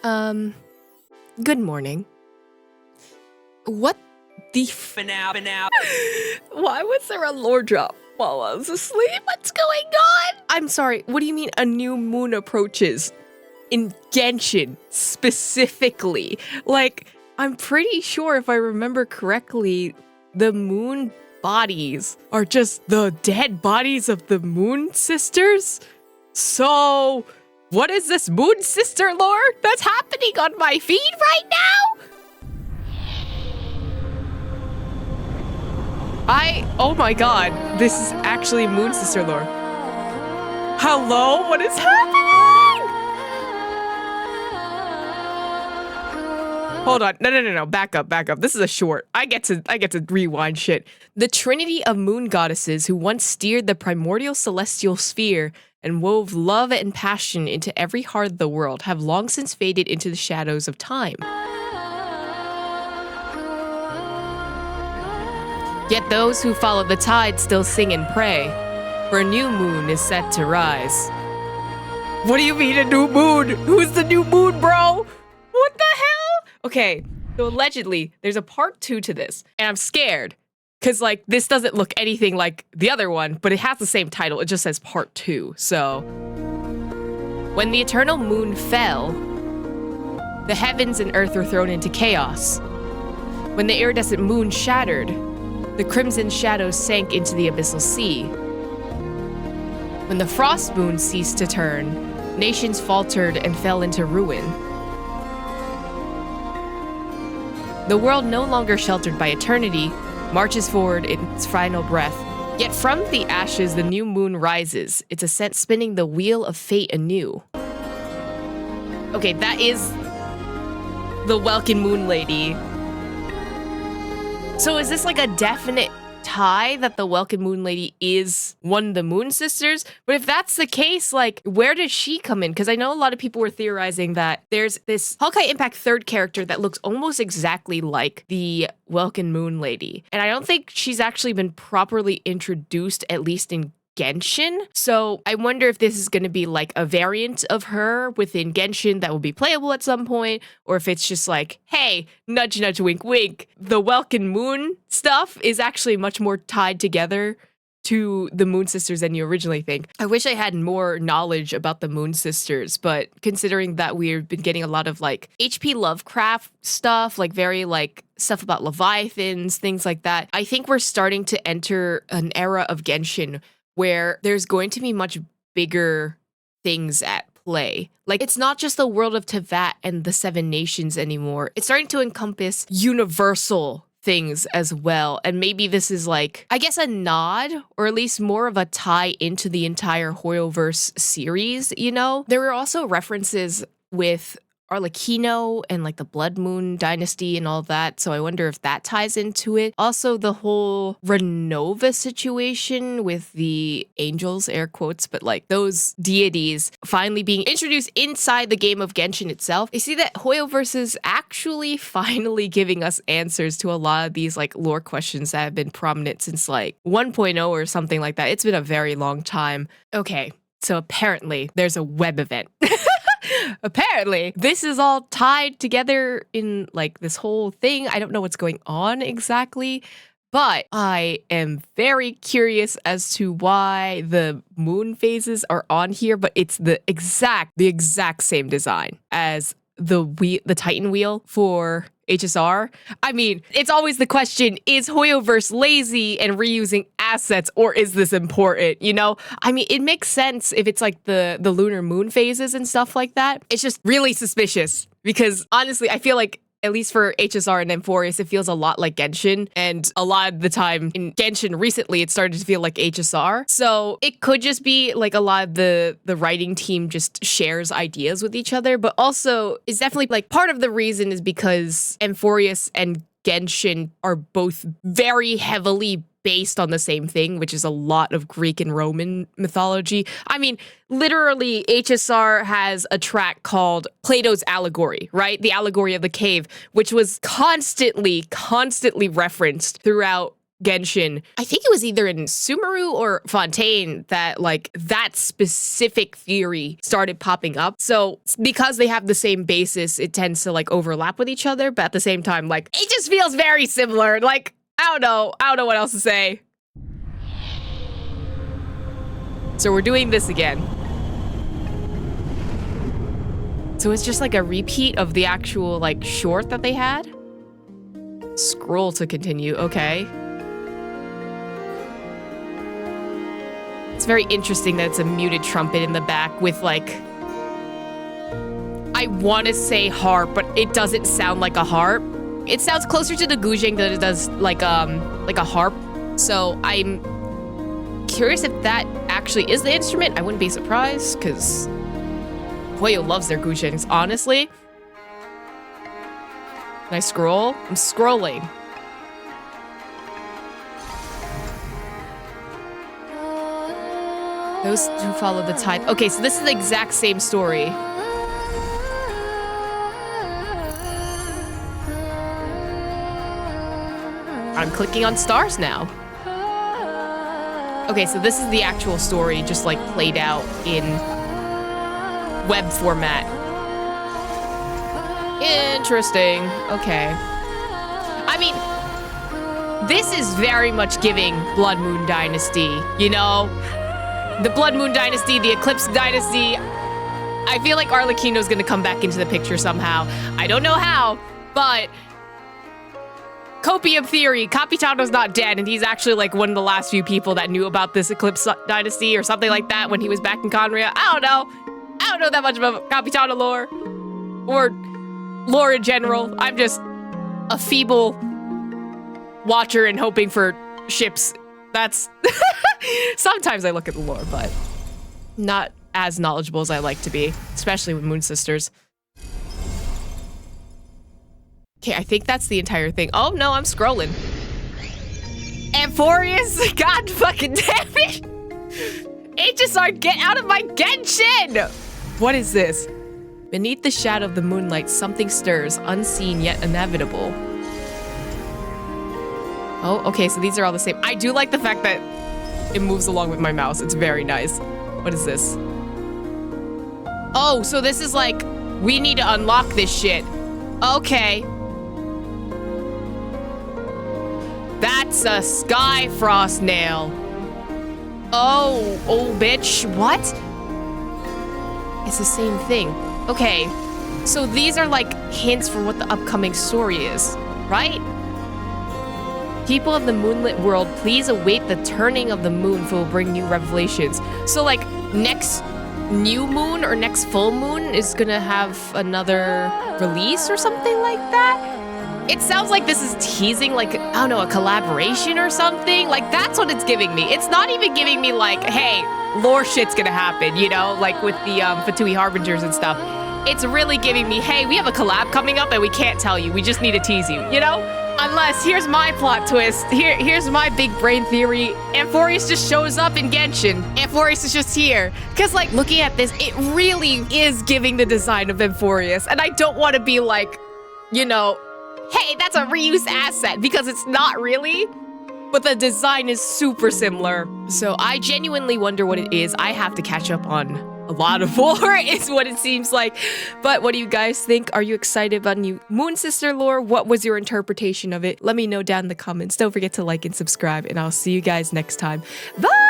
Um, Good morning. What the Why was there a lore drop while I was asleep? What's going on? I'm sorry, what do you mean a new moon approaches? In Genshin, specifically. Like, I'm pretty sure if I remember correctly, the moon bodies are just the dead bodies of the moon sisters? So, what is this moon sister lore that's happening on my feed right now? Oh my god, this is actually moon sister lore. Hello, what is happening? Hold on, no, back up. This is a short. I get to rewind shit. The trinity of moon goddesses who once steered the primordial celestial sphere and wove love and passion into every heart of the world have long since faded into the shadows of time. Yet those who follow the tide still sing and pray, for a new moon is set to rise. What do you mean a new moon? Who's the new moon, bro? What the hell? Okay, so allegedly, there's a part 2 to this, and I'm scared. Because, like, this doesn't look anything like the other one, but it has the same title. It just says part 2, so. When the eternal moon fell, the heavens and earth were thrown into chaos. When the iridescent moon shattered, the crimson shadows sank into the abyssal sea. When the frost moon ceased to turn, nations faltered and fell into ruin. The world no longer sheltered by eternity marches forward in its final breath. Yet from the ashes, the new moon rises, its ascent spinning the wheel of fate anew. Okay, that is the Welkin Moon Lady. So is this like a definite tie that the Welkin Moon Lady is one of the Moon Sisters? But if that's the case, like, where does she come in? Because I know a lot of people were theorizing that there's this Honkai Impact 3rd character that looks almost exactly like the Welkin Moon Lady. And I don't think she's actually been properly introduced, at least in Genshin. So I wonder if this is going to be like a variant of her within Genshin that will be playable at some point, or if it's just like, hey, nudge, nudge, wink, wink. The Welkin Moon stuff is actually much more tied together to the Moon Sisters than you originally think. I wish I had more knowledge about the Moon Sisters, but considering that we've been getting a lot of like HP Lovecraft stuff, like very like stuff about Leviathans, things like that, I think we're starting to enter an era of Genshin where there's going to be much bigger things at play. Like, it's not just the world of Teyvat and the 7 nations anymore. It's starting to encompass universal things as well. And maybe this is like, I guess, a nod, or at least more of a tie into the entire Hoyoverse series, you know? There were also references with Arlecchino and like the Blood Moon dynasty and all that, so I wonder if that ties into it. Also, the whole Renova situation with the angels, air quotes, but like those deities finally being introduced inside the game of Genshin itself. You see that Hoyoverse is actually finally giving us answers to a lot of these like lore questions that have been prominent since like 1.0 or something like that. It's been a very long time. Okay, so apparently there's a web event. Apparently, this is all tied together in like this whole thing. I don't know what's going on exactly, but I am very curious as to why the moon phases are on here, but it's the exact same design as the Titan wheel for HSR. I mean, it's always the question, is Hoyoverse lazy and reusing assets, or is this important, you know? I mean, it makes sense if it's like the lunar moon phases and stuff like that. It's just really suspicious because honestly, I feel like at least for HSR and Amphorius, it feels a lot like Genshin. And a lot of the time in Genshin recently, it started to feel like HSR. So it could just be like a lot of the writing team just shares ideas with each other. But also, it's definitely like part of the reason is because Amphorius and Genshin are both very heavily based on the same thing, which is a lot of Greek and Roman mythology. I mean, literally, HSR has a track called Plato's Allegory, right? The Allegory of the Cave, which was constantly referenced throughout Genshin. I think it was either in Sumeru or Fontaine that like that specific theory started popping up. So because they have the same basis, it tends to like overlap with each other. But at the same time, like it just feels very similar. Like, I don't know what else to say. So we're doing this again. So it's just like a repeat of the actual like short that they had. Scroll to continue, okay. It's very interesting that it's a muted trumpet in the back with like, I want to say harp, but it doesn't sound like a harp. It sounds closer to the guzheng than it does like a harp. So I'm curious if that actually is the instrument. I wouldn't be surprised because Hoyo loves their guzhengs, honestly. Can I scroll? I'm scrolling. Those who follow the tide. Okay, so this is the exact same story. I'm clicking on stars now. Okay, so this is the actual story, just like played out in web format. Interesting. Okay. I mean, this is very much giving Blood Moon Dynasty, you know? The Blood Moon Dynasty, the Eclipse Dynasty. I feel like Arlecchino's gonna come back into the picture somehow. I don't know how, but Copium theory, Capitano's not dead, and he's actually like one of the last few people that knew about this Eclipse Dynasty or something like that when he was back in Conria. I don't know that much about Capitano lore. Or lore in general. I'm just a feeble watcher and hoping for ships. That's... Sometimes I look at the lore, but not as knowledgeable as I like to be, especially with Moon Sisters. Okay, I think that's the entire thing. Oh no, I'm scrolling. Amphorius? God fucking damn it! Aegis, get out of my Genshin! What is this? Beneath the shadow of the moonlight, something stirs, unseen yet inevitable. Oh, okay, so these are all the same. I do like the fact that it moves along with my mouse. It's very nice. What is this? Oh, so this is like, we need to unlock this shit. Okay. That's a Sky Frost nail. Oh, bitch, what? It's the same thing. Okay, so these are like hints for what the upcoming story is, right? People of the moonlit world, please await the turning of the moon for will bring new revelations. So like next new moon or next full moon is gonna have another release or something like that? It sounds like this is teasing like, I don't know, a collaboration or something. Like that's what it's giving me. It's not even giving me like, hey, lore shit's gonna happen, you know, like with the Fatui Harbingers and stuff. It's really giving me, hey, we have a collab coming up and we can't tell you. We just need to tease you, you know? Unless, here's my plot twist. Here's my big brain theory. Amphorius just shows up in Genshin. Amphorius is just here. Because, like, looking at this, it really is giving the design of Amphorius. And I don't want to be like, you know, hey, that's a reuse asset. Because it's not really. But the design is super similar. So I genuinely wonder what it is. I have to catch up on a lot of lore is what it seems like. But what do you guys think? Are you excited about new Moon Sister lore? What was your interpretation of it? Let me know down in the comments. Don't forget to like and subscribe, and I'll see you guys next time. Bye!